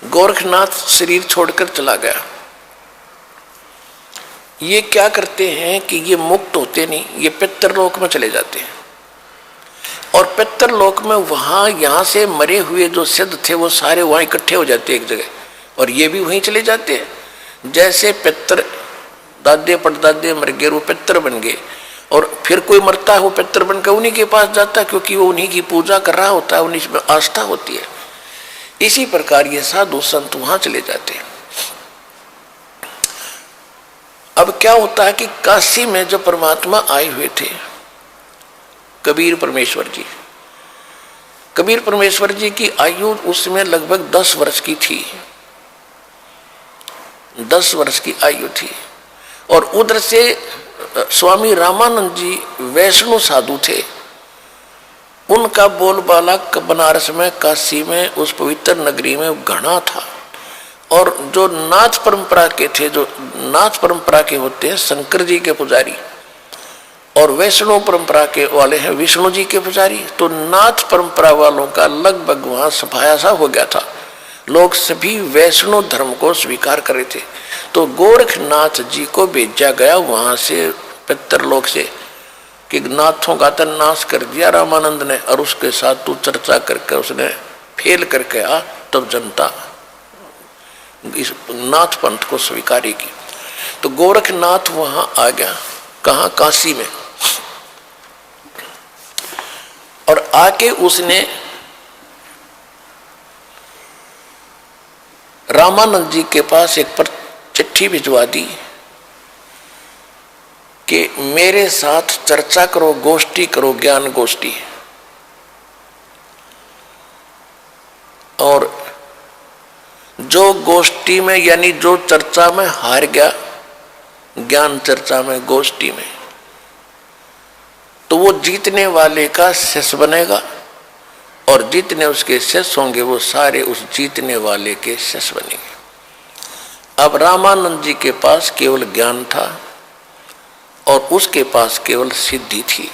गोरखनाथ शरीर छोड़कर चला गया। ये क्या करते हैं कि ये मुक्त होते नहीं, ये पितरलोक में चले जाते हैं। और पितरलोक में वहां यहां से मरे हुए जो सिद्ध थे वो सारे वहां इकट्ठे हो जाते हैं एक जगह, और ये भी वहीं चले जाते हैं। जैसे पितर दादे परदादे मर गए, वो पितर बन गए, और फिर कोई मरता है वो पितर बनकर उन्हीं के पास जाता है, क्योंकि वो उन्हीं की पूजा कर रहा होता है, उन्हीं में आस्था होती है। इसी प्रकार ये साधु संत वहां चले जाते हैं। अब क्या होता है कि काशी में जो परमात्मा आए हुए थे कबीर परमेश्वर जी, कबीर परमेश्वर जी की आयु उसमें लगभग 10 वर्ष की थी, 10 वर्ष की आयु थी। और उधर से स्वामी रामानंद जी वैष्णव साधु थे, उनका बोलबाला बनारस में, काशी में, उस पवित्र नगरी में घना था। और जो नाथ परंपरा के थे, जो नाथ परंपरा के होते हैं शंकर जी के पुजारी, और वैष्णव परंपरा के वाले हैं विष्णु जी के पुजारी, तो नाथ परंपरा वालों का लगभग वहां सफाया सा हो गया था। लोग सभी वैष्णव धर्म को स्वीकार कर रहे थे। तो गोरखनाथ जी को भेजा गया वहां से पितरलोक से कि नाथों का तो नाश कर दिया रामानंद ने, और उसके साथ तू चर्चा करके उसने फेल करके आ, तब जनता इस नाथ पंथ को स्वीकारेगी। तो गोरखनाथ वहां आ गया, कहाँ? काशी में। और आके उसने रामानंद जी के पास एक पर चिट्ठी भिजवा दी कि मेरे साथ चर्चा करो, गोष्ठी करो, ज्ञान गोष्ठी। और जो गोष्ठी में यानी जो चर्चा में हार गया, ज्ञान चर्चा में, गोष्ठी में, तो वो जीतने वाले का शिष्य बनेगा, और जितने उसके शिष्य होंगे वो सारे उस जीतने वाले के शिष्य बनेंगे। अब रामानंद जी के पास केवल ज्ञान था और उसके पास केवल सिद्धि थी।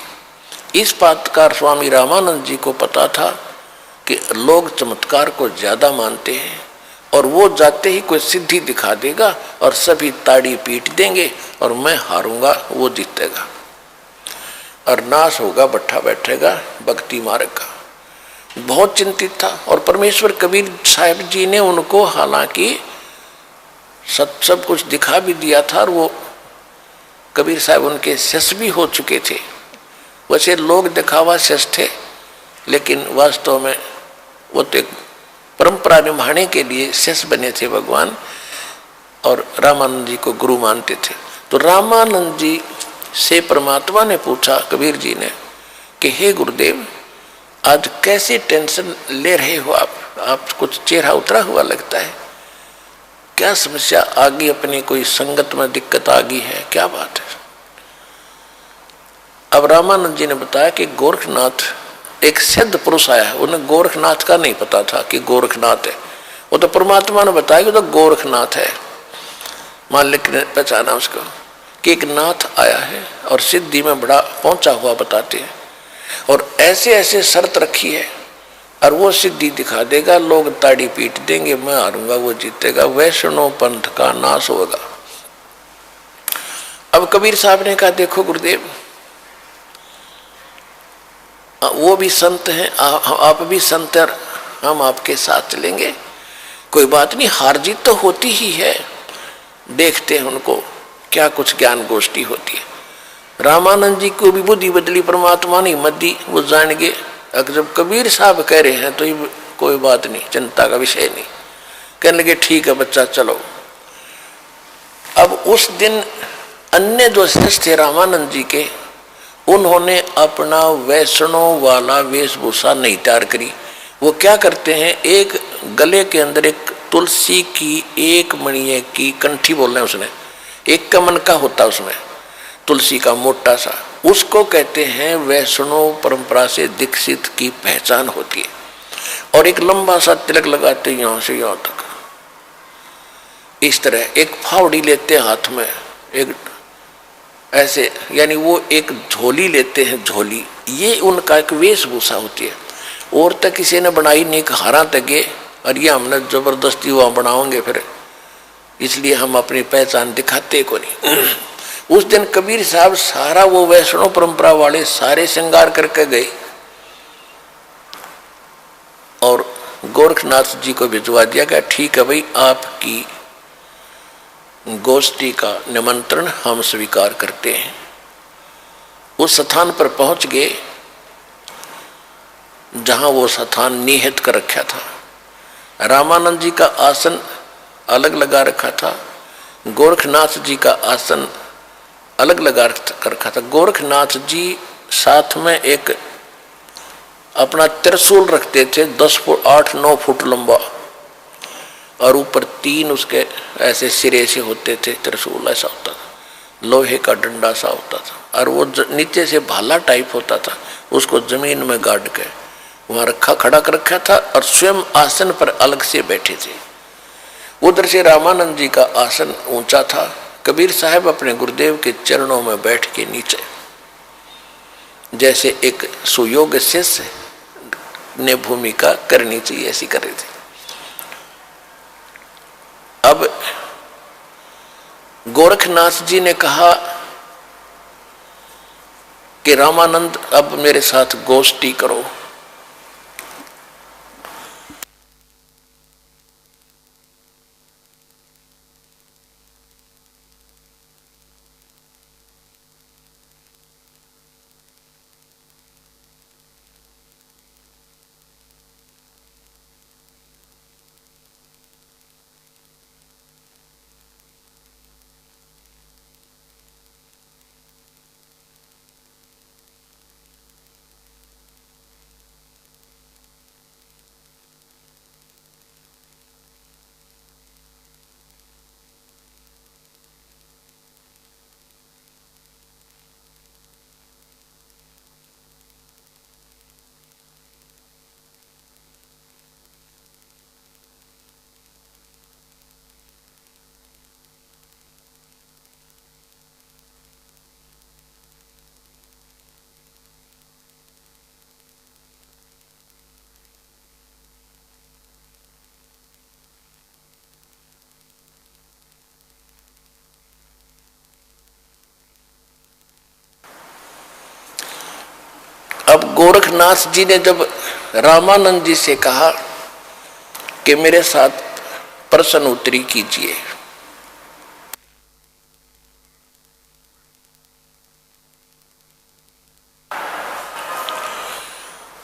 इस बात का स्वामी रामानंद जी को पता था कि लोग चमत्कार को ज्यादा मानते हैं, और वो जाते ही कोई सिद्धि दिखा देगा और सभी ताड़ी पीट देंगे, और मैं हारूंगा, वो जीतेगा, और नाश होगा, बैठा बैठेगा भक्ति मार्ग का। बहुत चिंतित था। और परमेश्वर कबीर साहब जी ने उनको हालांकि सब कुछ दिखा भी दिया था, और वो कबीर साहब उनके शिष्य भी हो चुके थे। वैसे लोग दिखावा शिष्य थे, लेकिन वास्तव में वो तो एक परंपरा निभाने के लिए शिष्य बने थे भगवान, और रामानंद जी को गुरु मानते थे। तो रामानंद जी से परमात्मा ने पूछा, कबीर जी ने, कि हे गुरुदेव, आज कैसे टेंशन ले रहे हो आप कुछ चेहरा उतरा हुआ लगता है, क्या समस्या आ गई? अपनी कोई संगत में दिक्कत आ गई है, क्या बात है? अब रामानंद जी ने बताया कि गोरखनाथ एक सिद्ध पुरुष आया है। उन्हें गोरखनाथ का नहीं पता था कि गोरखनाथ है, वो तो परमात्मा ने बताया कि तो गोरखनाथ है। मालिक ने पहचाना उसको कि एक नाथ आया है और सिद्धि में बड़ा पहुंचा हुआ बताते हैं, और ऐसे ऐसे शर्त रखी है, और वो सिद्धि दिखा देगा, लोग ताड़ी पीट देंगे, मैं हारूंगा, वो जीतेगा, वैष्णव पंथ का नाश होगा। अब कबीर साहब ने कहा, देखो गुरुदेव, वो भी संत हैं, आप भी संत हैं, हम आपके साथ चलेंगे, कोई बात नहीं, हार जीत तो होती ही है, देखते हैं उनको क्या कुछ ज्ञान गोष्ठी होती है। रामानंद जी को भी बुद्धि बदली, परमात्मा ने हिम्मत दी, वो जान गए अगर जब कबीर साहब कह रहे हैं तो ये कोई बात नहीं, चिंता का विषय नहीं। कहने लगे ठीक है बच्चा, चलो। अब उस दिन अन्य जो शिष्य थे रामानंद जी के, उन्होंने अपना वैष्णव वाला वेशभूषा नहीं तैयार करी। वो क्या करते हैं, एक गले के अंदर एक तुलसी की एक मणिये की कंठी बोल रहे हैं, उसने एक कमन का होता उसमें तुलसी का मोटा सा, उसको कहते हैं वैष्णव परंपरा से दीक्षित की पहचान होती है। और एक लंबा सा तिलक लगाते यहाँ से यहाँ तक, इस तरह एक फावड़ी लेते हैं हाथ में, एक ऐसे, यानी वो एक झोली लेते हैं, झोली, ये उनका एक वेशभूषा होती है। और तक किसी ने बनाई नहीं, हारा तगे और ये हमने जबरदस्ती वहां बनाओगे फिर, इसलिए हम अपनी पहचान दिखाते को नहीं। उस दिन कबीर साहब सारा वो वैष्णव परंपरा वाले सारे श्रृंगार करके गए और गोरखनाथ जी को भिजवा दिया गया। ठीक है भाई, आपकी गोष्ठी का निमंत्रण हम स्वीकार करते हैं। उस स्थान पर पहुंच गए जहां वो स्थान निहित कर रखा था। रामानंद जी का आसन अलग लगा रखा था, गोरखनाथ जी का आसन अलग लगा कर रखा था। गोरखनाथ जी साथ में एक अपना त्रिशूल रखते थे, 10 फुट 8-9 फुट लंबा, और ऊपर 3 उसके ऐसे सिरे से होते थे। त्रिशूल ऐसा होता था, लोहे का डंडा सा होता था, और वो नीचे से भाला टाइप होता था, उसको जमीन में गाड़ के वहां रखा खड़ा कर रखा था, और स्वयं आसन पर अलग से बैठे थे। उधर से रामानंद जी का आसन ऊंचा था। कबीर साहब अपने गुरुदेव के चरणों में बैठ के नीचे, जैसे एक सुयोग्य शिष्य ने भूमिका करनी चाहिए ऐसी कर रहे थे। अब गोरखनाथ जी ने कहा कि रामानंद अब मेरे साथ गोष्ठी करो। अब गोरखनाथ जी ने जब रामानंद जी से कहा कि मेरे साथ प्रश्न उत्तरी कीजिए,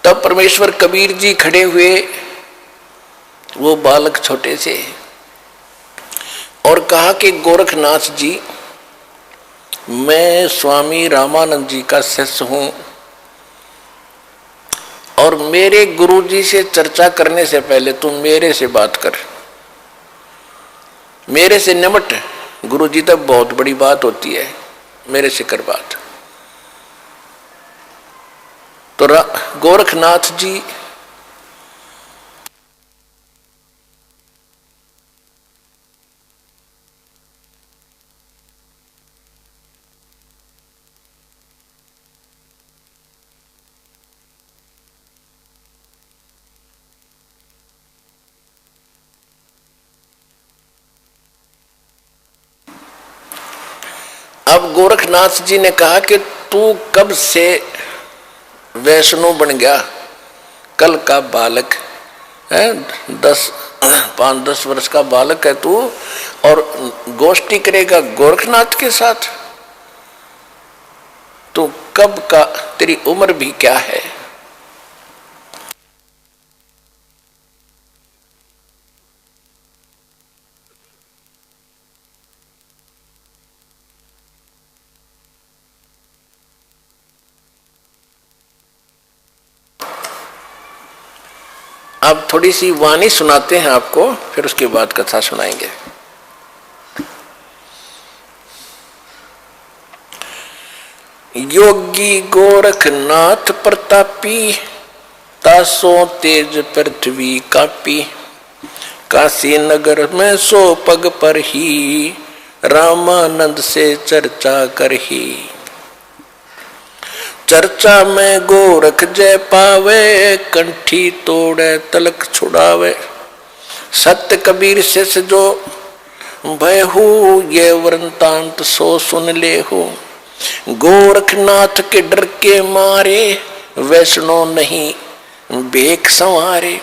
तब परमेश्वर कबीर जी खड़े हुए, वो बालक छोटे से, और कहा कि गोरखनाथ जी, मैं स्वामी रामानंद जी का शिष्य हूं, और मेरे गुरुजी से चर्चा करने से पहले तुम मेरे से बात कर, मेरे से निमट। गुरुजी तक बहुत बड़ी बात होती है, मेरे से कर बात। तो गोरखनाथ जी अब गोरखनाथ जी ने कहा कि तू कब से वैष्णव बन गया? कल का बालक है, 5-10 वर्ष का बालक है तू, और गोष्ठी करेगा गोरखनाथ के साथ? तू कब का, तेरी उम्र भी क्या है? अब थोड़ी सी वाणी सुनाते हैं आपको, फिर उसके बाद कथा सुनाएंगे। योगी गोरखनाथ प्रतापी, तासो तेज पृथ्वी कापी, काशी नगर में सो पग पर ही, रामानंद से चर्चा करही। चर्चा में गोरख जय पावे, कंठी तोड़े तलक छुड़ावे, सत्य कबीर से जो भयहु ये वृंतांत सो सुन ले हो। गोरखनाथ के डर के मारे वैष्णो नहीं भेख संवारे।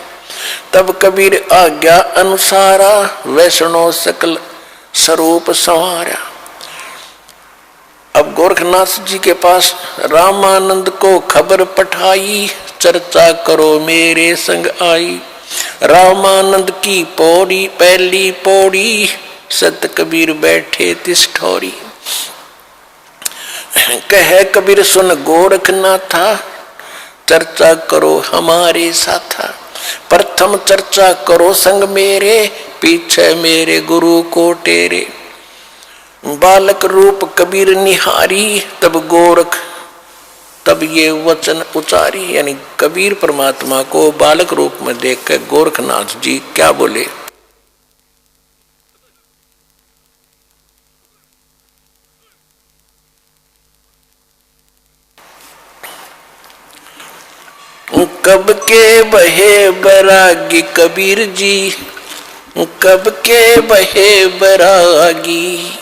तब कबीर आज्ञा अनुसारा वैष्णो सकल स्वरूप संवारा। अब गोरखनाथ जी के पास रामानंद को खबर पठाई, चर्चा करो मेरे संग आई। रामानंद की पौड़ी पहली पौड़ी, सत कबीर बैठे तिस ठौरी। कहे कबीर सुन गोरखनाथा, चर्चा करो हमारे साथा। प्रथम चर्चा करो संग मेरे, पीछे मेरे गुरु को टेरे। बालक रूप कबीर निहारी, तब ये वचन उचारी। यानी कबीर परमात्मा को बालक रूप में देखकर गोरखनाथ जी क्या बोले। कब के बहे बैरागी कबीर जी, कब के बहे बैरागी,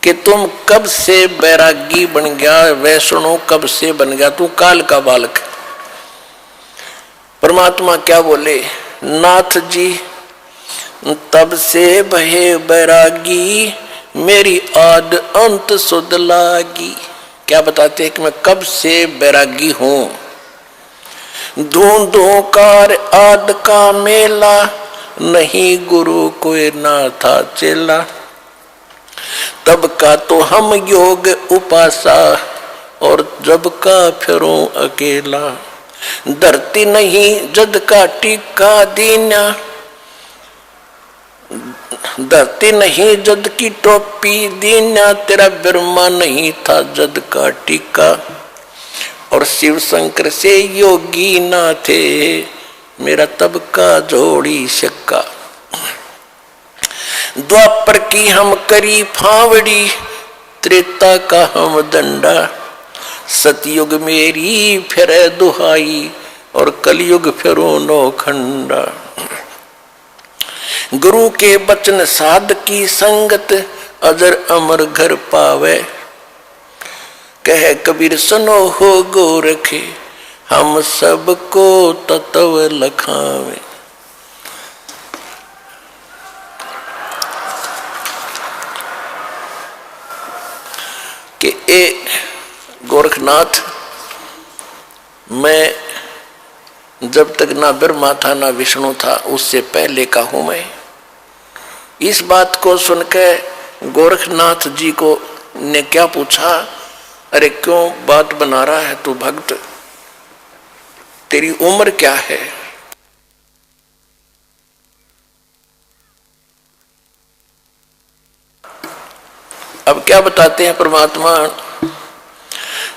कि तुम कब से बैरागी बन गया, वैष्णो कब से बन गया, तू काल का बालक। परमात्मा क्या बोले, नाथ जी तब से बहे बैरागी, मेरी आद अंत सुध लागी। क्या बताते हैं कि मैं कब से बैरागी हूं। धूंधों कार आद का मेला, नहीं गुरु कोई ना था चेला। तब का तो हम योग उपासा, और जब का फिरूं अकेला। धरती नहीं जद का टीका दीना, धरती नहीं जद की टोपी दीना। तेरा ब्रह्मा नहीं था जद का टीका, और शिव शंकर से योगी ना थे, मेरा तब का जोड़ी शक्का। द्वापर की हम करी फावड़ी, त्रेता का हम दंडा। सतयुग मेरी फिर दुहाई, और कलयुग फिरो नौखंडा। गुरु के बचन साध की संगत, अजर अमर घर पावे। कहे कबीर सुनो हो गोरखे, हम सबको तत्व लखावे। कि ए गोरखनाथ, मैं जब तक ना ब्रह्मा था ना विष्णु था, उससे पहले का हूं मैं। इस बात को सुनकर गोरखनाथ जी को ने क्या पूछा, अरे क्यों बात बना रहा है तू भक्त, तेरी उम्र क्या है। अब क्या बताते हैं परमात्मा,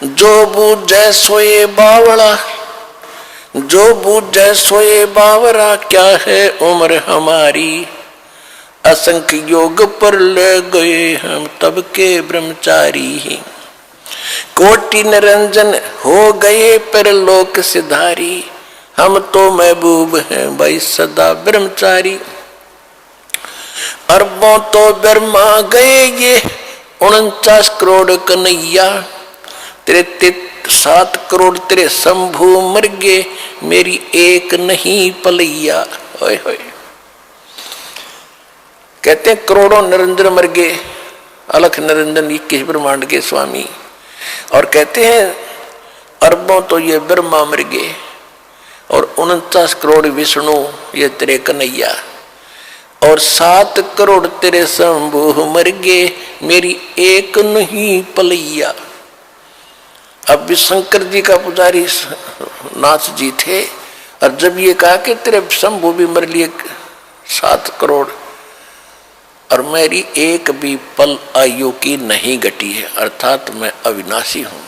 जो बूझे सोए बावड़ा, जो बूझे सोए बावरा। क्या है उम्र हमारी, असंख्य योग पर ले गए हम तब के ब्रह्मचारी। कोटि निरंजन हो गए पर लोक सिधारी, हम तो महबूब हैं भाई सदा ब्रह्मचारी। अरबों तो ब्रह्मा गए ये 49 करोड़ कन्हैया। तेरे 7 करोड़ तेरे शंभु मर गए, मेरी एक नहीं पलैया। होय होय। कहते हैं करोड़ों निरंजन मर गए, अलख निरंजन 21 ब्रह्मांड के स्वामी। और कहते हैं अरबों तो ये ब्रह्मा मर गए, और 49 करोड़ विष्णु ये तेरे कन्हैया, और 7 करोड़ तेरे शंभु मर गए, मेरी एक नहीं पलैया। अब भी शंकर जी का पुजारी नाथ जी थे, और जब ये कहा कि तेरे शंभु भी मर लिए 7 करोड़, और मेरी एक भी पल आयु की नहीं घटी है, अर्थात मैं अविनाशी हूं।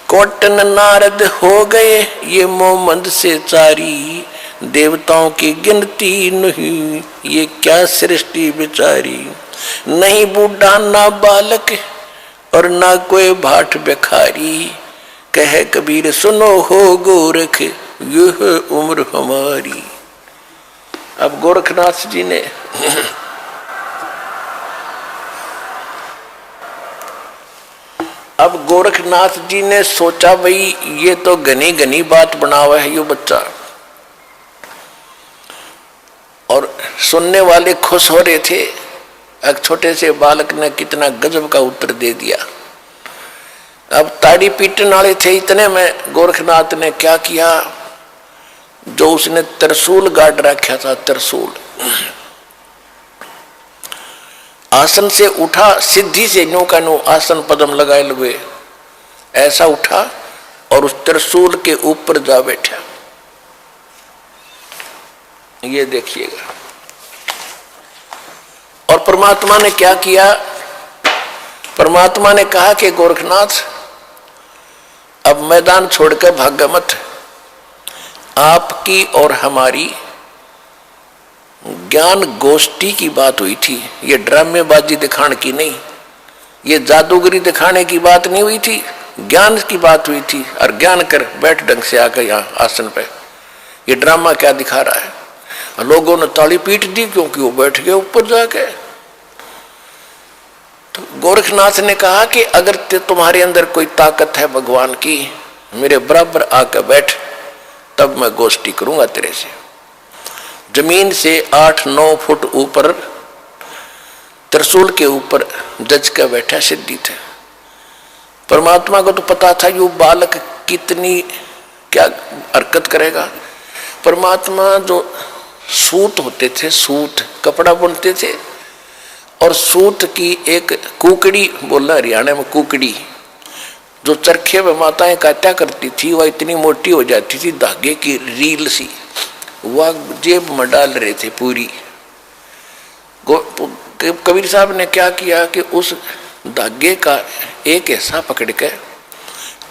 कोटन नारद हो गए ये मोमंद से चारी, देवताओं की गिनती नहीं ये क्या सृष्टि बिचारी। नहीं बूढ़ा ना बालक और ना कोई भाट भिखारी, कहे कबीर सुनो हो गोरख यह उम्र हमारी। अब गोरखनाथ जी ने सोचा भाई ये तो घनी घनी बात बनावा है यो बच्चा, और सुनने वाले खुश हो रहे थे। एक छोटे से बालक ने कितना गजब का उत्तर दे दिया। अब ताड़ी पीटने वाले थे इतने में गोरखनाथ ने क्या किया, जो उसने त्रिशूल गाड़ रखा था, त्रिशूल आसन से उठा, सिद्धि से नो का नो आसन पदम लगाए हुए ऐसा उठा और उस त्रिशूल के ऊपर जा बैठा। ये देखिएगा। और परमात्मा ने क्या किया, परमात्मा ने कहा कि गोरखनाथ अब मैदान छोड़कर भागा मत। आपकी और हमारी ज्ञान गोष्ठी की बात हुई थी, ये ड्रामेबाजी दिखाने की नहीं, ये जादूगरी दिखाने की बात नहीं हुई थी, ज्ञान की बात हुई थी। और ज्ञान कर बैठ ढंग से आकर यहाँ आसन पे, ये ड्रामा क्या दिखा रहा है। लोगों ने ताली पीट दी क्योंकि वो बैठ गए ऊपर जाके। तो गोरखनाथ ने कहा कि अगर तुम्हारे अंदर कोई ताकत है भगवान की, मेरे बराबर आकर बैठ, तब मैं गोष्ठी करूंगा तेरे से। जमीन से 8-9 फुट ऊपर त्रिशूल के ऊपर जज का बैठा सिद्धि थे। परमात्मा को तो पता था ये बालक कितनी क्या हरकत करेगा। परमात्मा जो सूत होते थे, सूत कपड़ा बुनते थे, और सूत की एक कुकड़ी, बोलना हरियाणा में कुकड़ी, जो चरखे में माताएं काटा करती थी, वह इतनी मोटी हो जाती थी, धागे की रील सी, वह जेब में डाल रहे थे पूरी। कबीर साहब ने क्या किया कि उस धागे का एक हिस्सा पकड़ के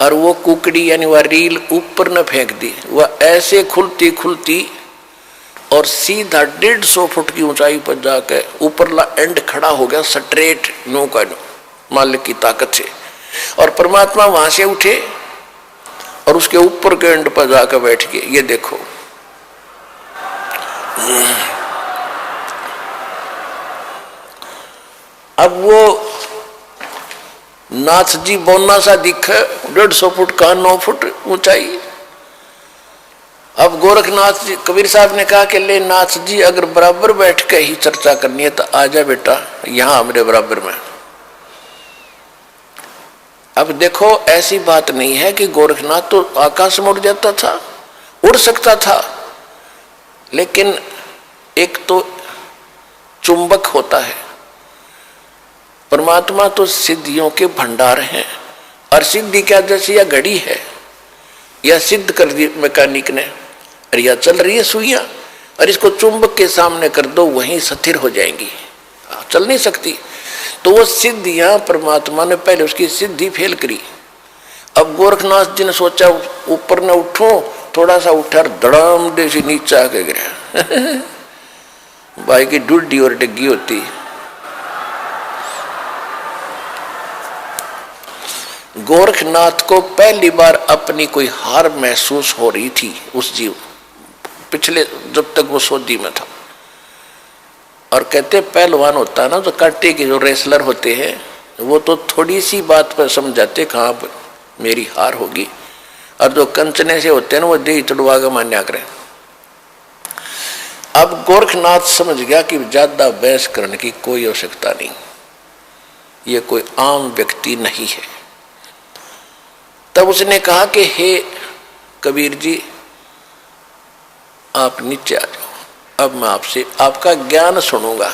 और वो कुकड़ी यानी वह रील ऊपर न फेंक दी, वह ऐसे खुलती खुलती और सीधा 150 फुट की ऊंचाई पर जाकर ऊपरला एंड खड़ा हो गया, स्ट्रेट नो का नो, मालिक की ताकत से। और परमात्मा वहां से उठे और उसके ऊपर के एंड पर जाकर बैठ गए। ये देखो, अब वो नाथ जी बोना सा दिखे, 150 फुट का 9 फुट ऊंचाई। अब गोरखनाथ जी, कबीर साहब ने कहा कि ले नाथ जी, अगर बराबर बैठ के ही चर्चा करनी है तो आजा बेटा यहां मेरे बराबर में। अब देखो, ऐसी बात नहीं है कि गोरखनाथ तो आकाश में उड़ जाता था, उड़ सकता था, लेकिन एक तो चुंबक होता है, परमात्मा तो सिद्धियों के भंडार हैं। और सिद्धि क्या, जैसे यह घड़ी है, यह सिद्ध कर दी मैकेनिक ने, और यह चल रही है सुइयां, और इसको चुंबक के सामने कर दो वहीं स्थिर हो जाएंगी, चल नहीं सकती। तो वो सिद्धियां परमात्मा ने पहले उसकी सिद्धि फेल करी। अब गोरखनाथ जी ने सोचा ऊपर न उठो, थोड़ा सा उठा, धड़ाम दे से नीचे आके गिरा। भाई की डुड्डी और डिग्गी होती। गोरखनाथ को पहली बार अपनी कोई हार महसूस हो रही थी उस जीव, पिछले जब तक वो सोदी में था। और कहते पहलवान होता है ना, जो कांटे के जो रेसलर होते हैं, वो तो थोड़ी सी बात पर समझाते कहाँ मेरी हार होगी, और जो कंचने से होते हैं ना, वो दे चढ़वा के मान्या करें। अब गोरखनाथ समझ गया कि ज्यादा बहस करने की कोई आवश्यकता नहीं, ये कोई आम व्यक्ति नहीं है। तब उसने कहा कि हे कबीर जी, आप नीचे आ जाओ, अब मैं आपसे आपका ज्ञान सुनूंगा।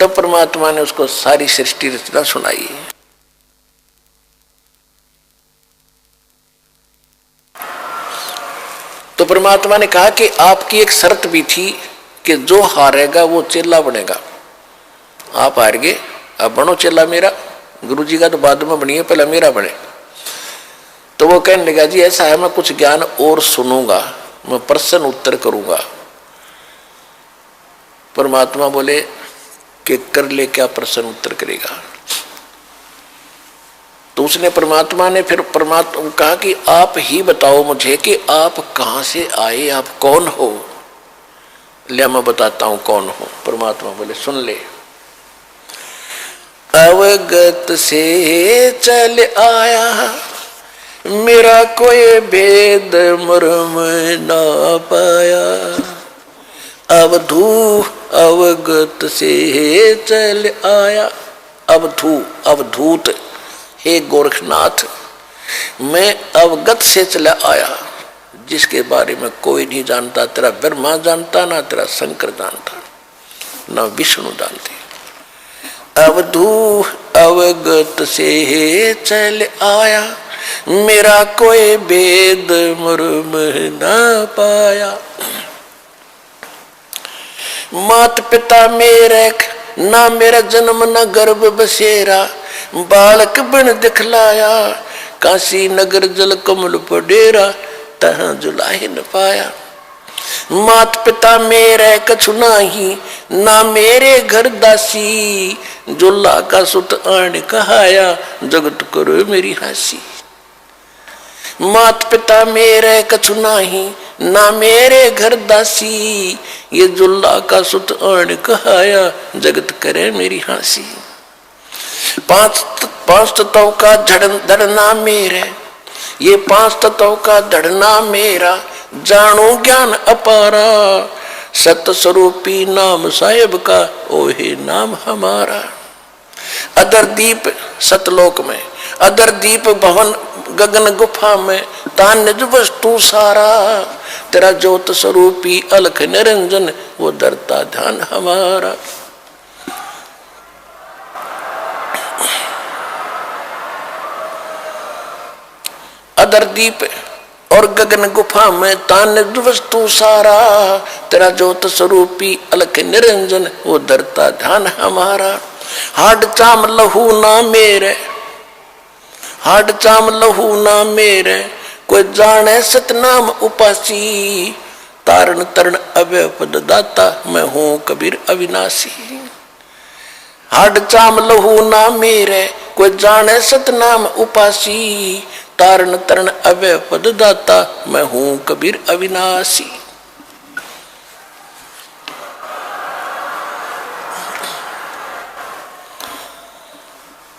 तब परमात्मा ने उसको सारी सृष्टि रचना सुनाई। तो परमात्मा ने कहा कि आपकी एक शर्त भी थी कि जो हारेगा वो चेला बनेगा। आप हार गए, अब बनो चेला मेरा। गुरु जी का तो बाद में बनिए, पहले मेरा बने। तो वो कहने लगा, जी ऐसा है, मैं कुछ ज्ञान और सुनूंगा, मैं प्रश्न उत्तर करूंगा। परमात्मा बोले कि कर ले, क्या प्रश्न उत्तर करेगा। तो उसने परमात्मा ने फिर परमात्मा कहा कि आप ही बताओ मुझे कि आप कहां से आए, आप कौन हो। लिया मैं बताता हूं कौन हूं। परमात्मा बोले सुन ले। अवगत से चल आया मेरा कोई भेद मर्म ना पाया। अवधू अवगत से चल आया। अवधू अवधूत हे गोरखनाथ मैं अवगत से चला आया जिसके बारे में कोई नहीं जानता। तेरा ब्रह्मा जानता ना तेरा शंकर जानता ना विष्णु जानते। अवधू अवगत से चल आया मेरा कोई भेद मर्म ना पाया। मात पिता मेरे ना मेरा जन्म न गर्भ बसेरा। बालक बन दिखलाया काशी नगर जल कमल पडेरा तहाँ जुलाही न पाया। मात पिता मेरे कछु नाही ना मेरे घर दासी। जुल्ला का सुत आन कहाया जगत करो मेरी हंसी। मात पिता मेरे कछु नाही ना मेरे घर दासी। ये जुल्ला का सुत आन कहाया जगत करे मेरी हंसी। पांच तत्वों का धड़ना मेरे ये पांच तत्वों का धड़ना मेरा। जानो ज्ञान अपारा सत स्वरूपी नाम साहेब का ओहे नाम हमारा। अदर दीप सतलोक में अदर दीप भवन गगन गुफा में तान निज वस्तु सारा। तेरा ज्योत स्वरूपी अलख निरंजन वो दरता ध्यान हमारा। अदर दीप और गगन गुफा में तान वस्तु सारा। तेरा ज्योत स्वरूपी अलख निरंजन वो दरता ध्यान हमारा। हाड चाम लहू ना मेरे हाड चाम लहू ना मेरे कोई जाने सतनाम उपासी। तारण तरण अभय पद दाता मैं हूं कबीर अविनाशी। हाड चाम लहू ना मेरे कोई जाने सतनाम उपासी। तारण तरण अभय पद दाता मैं हूं कबीर अविनाशी।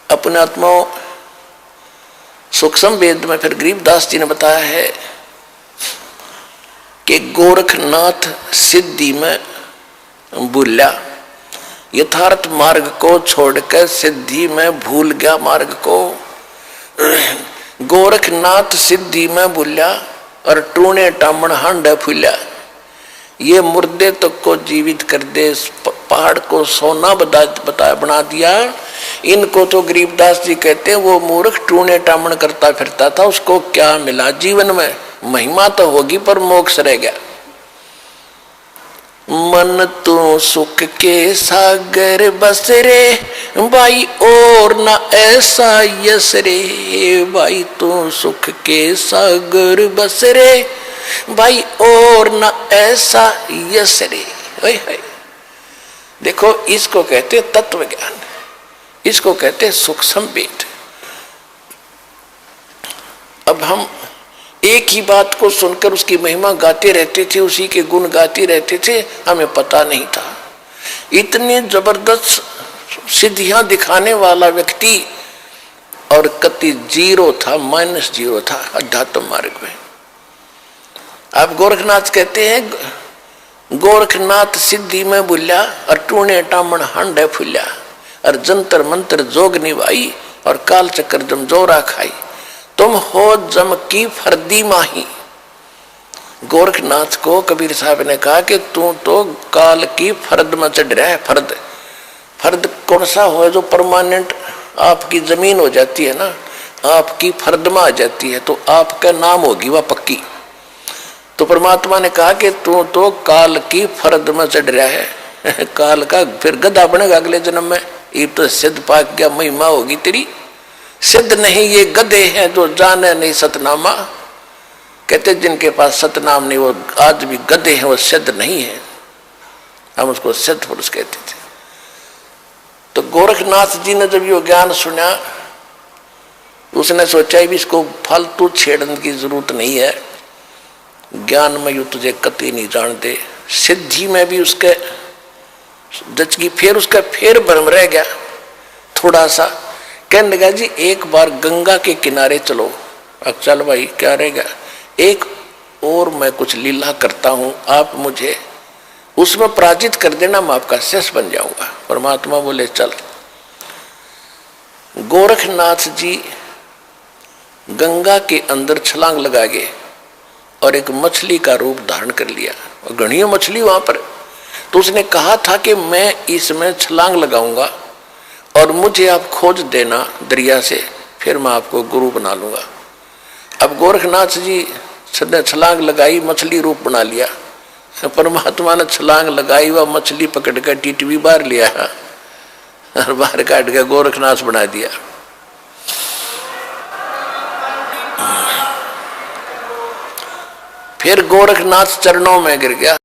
अपने आत्माओं सूक्ष्म वेद में फिर गरीबदास जी ने बताया है कि गोरखनाथ सिद्धि में भूला यथार्थ मार्ग को छोड़कर सिद्धि में भूल गया मार्ग को। गोरखनाथ सिद्धि में भूला और टूने टामण हांड फूला। ये मुर्दे तक को जीवित कर दे पहाड़ को सोना बना दिया। इनको तो गरीबदास जी कहते हैं वो मूर्ख टूने टामण करता फिरता था उसको क्या मिला जीवन में। महिमा तो होगी पर मोक्ष रह गया। मन तो सुख के सागर बस रे भाई और ना ऐसा यस रे। भाई तो सुख के सागर बस रे भाई और ना ऐसा यस रे। देखो इसको कहते तत्व ज्ञान इसको कहते सूक्ष्म वेद। अब हम एक ही बात को सुनकर उसकी महिमा गाते रहते थे उसी के गुण गाते रहते थे हमें पता नहीं था। इतनी जबरदस्त सिद्धियां दिखाने वाला व्यक्ति और कति जीरो था -0 था अध्यात्म मार्ग में। आप गोरखनाथ कहते हैं गोरखनाथ सिद्धि में भूल्या और टूने टामण हांडे फूल्या और जंतर मंत्र जोग निभाई और काल चक्कर जम जोरा खाई। तुम हो जम की फर्दी माही। गोरखनाथ को कबीर साहब ने कहा कि तू तो काल की फर्द में चढ़ रहा है। फर्द फर्द कौन सा हो जो परमानेंट आपकी जमीन हो जाती है ना आपकी फर्द में आ जाती है तो आपका नाम होगी वह पक्की। तो परमात्मा ने कहा कि तू तो काल की फर्द में चढ़ रहा है। काल का फिर गधा बनेगा अगले जन्म में। ये तो सिद्ध पाक क्या महिमा होगी तेरी। सिद्ध नहीं ये गधे हैं जो जाने नहीं सतनामा। कहते जिनके पास सतनाम नहीं वो आज भी गधे हैं वो सिद्ध नहीं है। हम उसको सिद्ध पुरुष कहते थे। तो गोरखनाथ जी ने जब ये ज्ञान सुना उसने सोचा भी इसको फालतू छेड़ने की जरूरत नहीं है। ज्ञान में यू तुझे कति नहीं जानते सिद्धि में भी उसके जच गई। फिर उसका फिर भ्रम रह गया थोड़ा सा, कहने लगा जी एक बार गंगा के किनारे चलो। अब चल भाई क्या रहेगा, एक और मैं कुछ लीला करता हूं, आप मुझे उसमें पराजित कर देना, मैं आपका शिष्य बन जाऊंगा। परमात्मा बोले चल। गोरखनाथ जी गंगा के अंदर छलांग लगा गए और एक मछली का रूप धारण कर लिया, और घनी मछली वहां पर। तो उसने कहा था कि मैं इसमें छलांग लगाऊंगा और मुझे आप खोज देना दरिया से, फिर मैं आपको गुरु बना लूंगा। अब गोरखनाथ जी ने छलांग लगाई, मछली रूप बना लिया। परमात्मा ने छलांग लगाई, वह मछली पकड़ कर टिटवी बाहर लिया और बाहर काट के गोरखनाथ बना दिया। फिर गोरखनाथ चरणों में गिर गया।